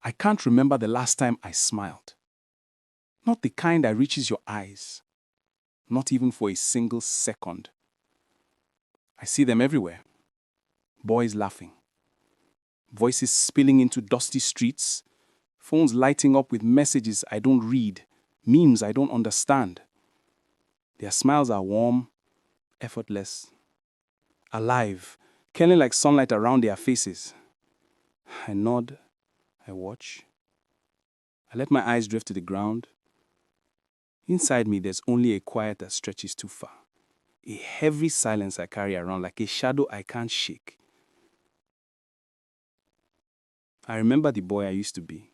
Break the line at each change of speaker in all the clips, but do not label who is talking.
I can't remember the last time I smiled. Not the kind that reaches your eyes. Not even for a single second. I see them everywhere. Boys laughing. Voices spilling into dusty streets. Phones lighting up with messages I don't read. Memes I don't understand. Their smiles are warm, effortless, alive, curling like sunlight around their faces. I nod. I watch. I let my eyes drift to the ground. Inside me, there's only a quiet that stretches too far. A heavy silence I carry around like a shadow I can't shake. I remember the boy I used to be.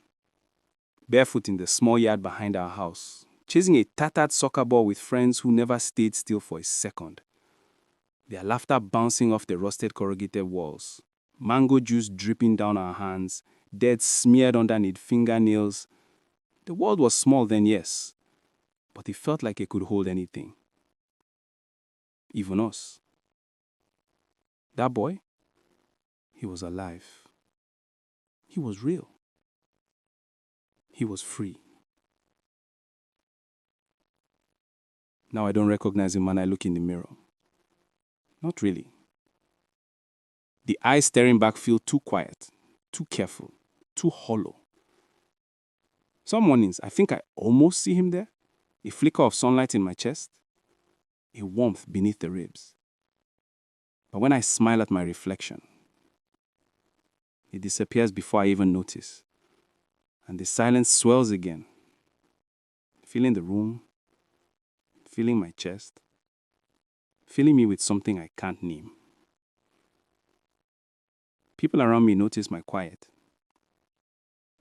Barefoot in the small yard behind our house, chasing a tattered soccer ball with friends who never stayed still for a second. Their laughter bouncing off the rusted corrugated walls. Mango juice dripping down our hands. Dirt smeared underneath fingernails. The world was small then, yes, but it felt like it could hold anything. Even us. That boy, he was alive. He was real. He was free. Now I don't recognize him when I look in the mirror. Not really. The eyes staring back feel too quiet, too careful, too hollow. Some mornings, I think I almost see him there. A flicker of sunlight in my chest. A warmth beneath the ribs. But when I smile at my reflection, it disappears before I even notice. And the silence swells again. Filling the room, filling my chest, filling me with something I can't name. People around me notice my quiet.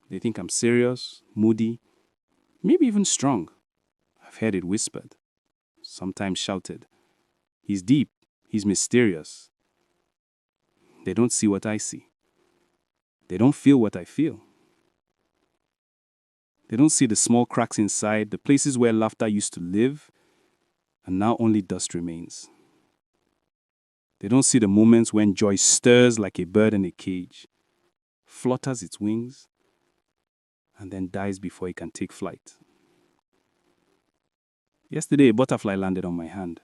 They think I'm serious, moody, maybe even strong. I've heard it whispered, sometimes shouted. He's deep, he's mysterious. They don't see what I see. They don't feel what I feel. They don't see the small cracks inside, the places where laughter used to live, and now only dust remains. They don't see the moments when joy stirs like a bird in a cage, flutters its wings, and then dies before it can take flight. Yesterday, a butterfly landed on my hand.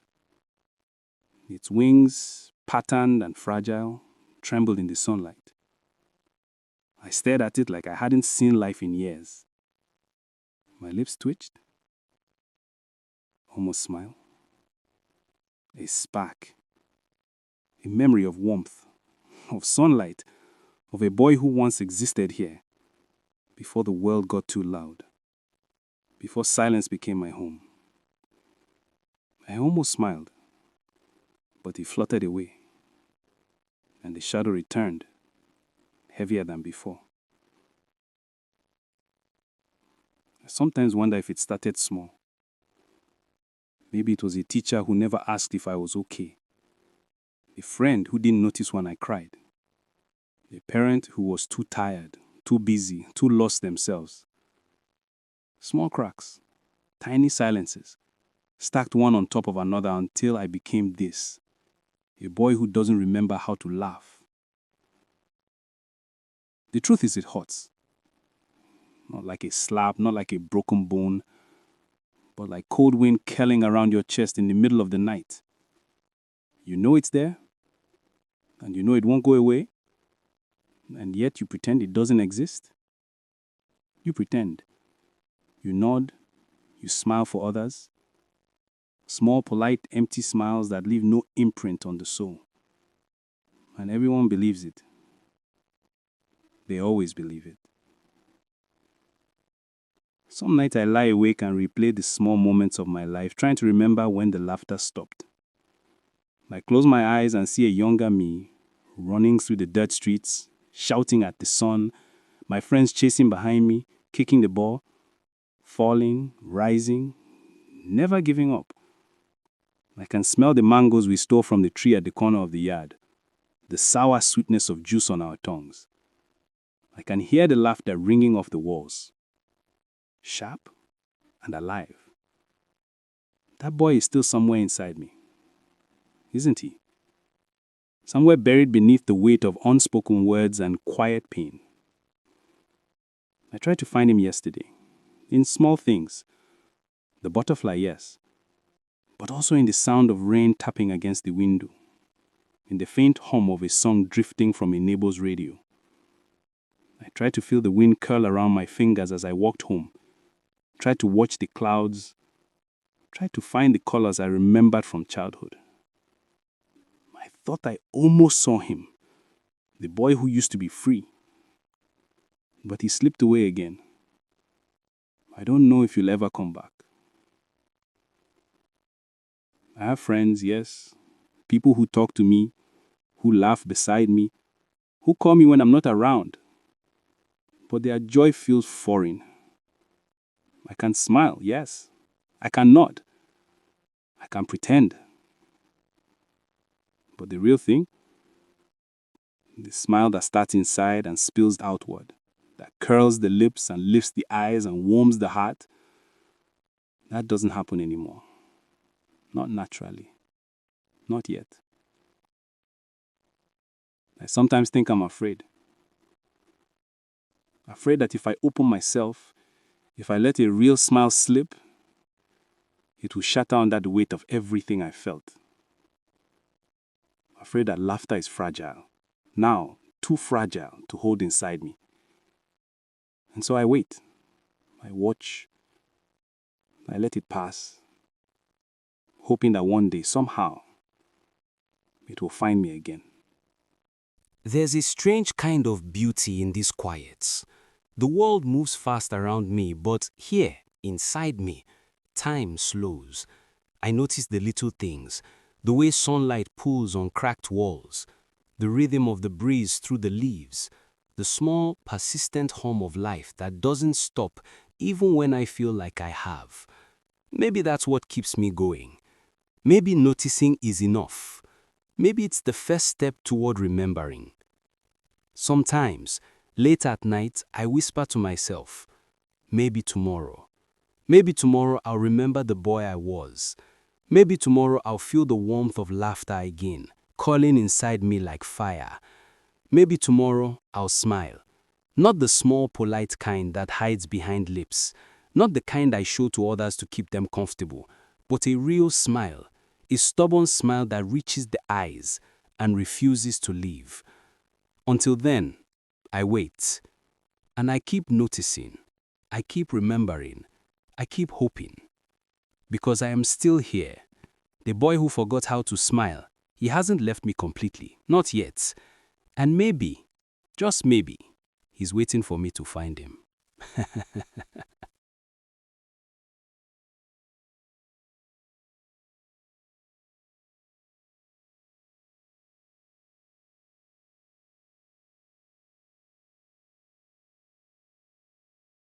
Its wings, patterned and fragile, trembled in the sunlight. I stared at it like I hadn't seen life in years. My lips twitched. Almost smile. A spark. A memory of warmth, of sunlight, of a boy who once existed here, before the world got too loud, before silence became my home. I almost smiled, but he fluttered away, and the shadow returned, heavier than before. I sometimes wonder if it started small. Maybe it was a teacher who never asked if I was okay, a friend who didn't notice when I cried, a parent who was too tired, too busy, too lost themselves. Small cracks, tiny silences, stacked one on top of another until I became this, a boy who doesn't remember how to laugh. The truth is, it hurts. Not like a slap, not like a broken bone, but like cold wind curling around your chest in the middle of the night. You know it's there, and you know it won't go away, and yet you pretend it doesn't exist. You pretend. You nod, you smile for others. Small, polite, empty smiles that leave no imprint on the soul. And everyone believes it. They always believe it. Some nights I lie awake and replay the small moments of my life, trying to remember when the laughter stopped. I close my eyes and see a younger me running through the dirt streets, shouting at the sun, my friends chasing behind me, kicking the ball, falling, rising, never giving up. I can smell the mangoes we stole from the tree at the corner of the yard, the sour sweetness of juice on our tongues. I can hear the laughter ringing off the walls, sharp and alive. That boy is still somewhere inside me, isn't he? Somewhere buried beneath the weight of unspoken words and quiet pain. I tried to find him yesterday, in small things. The butterfly, yes, but also in the sound of rain tapping against the window, in the faint hum of a song drifting from a neighbor's radio. I tried to feel the wind curl around my fingers as I walked home, tried to watch the clouds, tried to find the colors I remembered from childhood. I thought I almost saw him, the boy who used to be free. But he slipped away again. I don't know if he'll ever come back. I have friends, yes, people who talk to me, who laugh beside me, who call me when I'm not around. But their joy feels foreign. I can smile, yes. I can nod. I can pretend. But the real thing, the smile that starts inside and spills outward, that curls the lips and lifts the eyes and warms the heart, that doesn't happen anymore. Not naturally. Not yet. I sometimes think I'm afraid. Afraid that if I open myself, if I let a real smile slip, it will shatter under the weight of everything I felt. Afraid that laughter is fragile. Now, too fragile to hold inside me. And so I wait. I watch. I let it pass. Hoping that one day, somehow, it will find me again.
There's a strange kind of beauty in these quiets. The world moves fast around me, but here, inside me, time slows. I notice the little things, the way sunlight pulls on cracked walls, the rhythm of the breeze through the leaves, the small, persistent hum of life that doesn't stop even when I feel like I have. Maybe that's what keeps me going. Maybe noticing is enough. Maybe it's the first step toward remembering. Sometimes, late at night, I whisper to myself, maybe tomorrow. Maybe tomorrow I'll remember the boy I was. Maybe tomorrow I'll feel the warmth of laughter again, calling inside me like fire. Maybe tomorrow I'll smile. Not the small, polite kind that hides behind lips. Not the kind I show to others to keep them comfortable, but a real smile. A stubborn smile that reaches the eyes and refuses to leave. Until then, I wait. And I keep noticing. I keep remembering. I keep hoping. Because I am still here. The boy who forgot how to smile. He hasn't left me completely. Not yet. And maybe, just maybe, he's waiting for me to find him.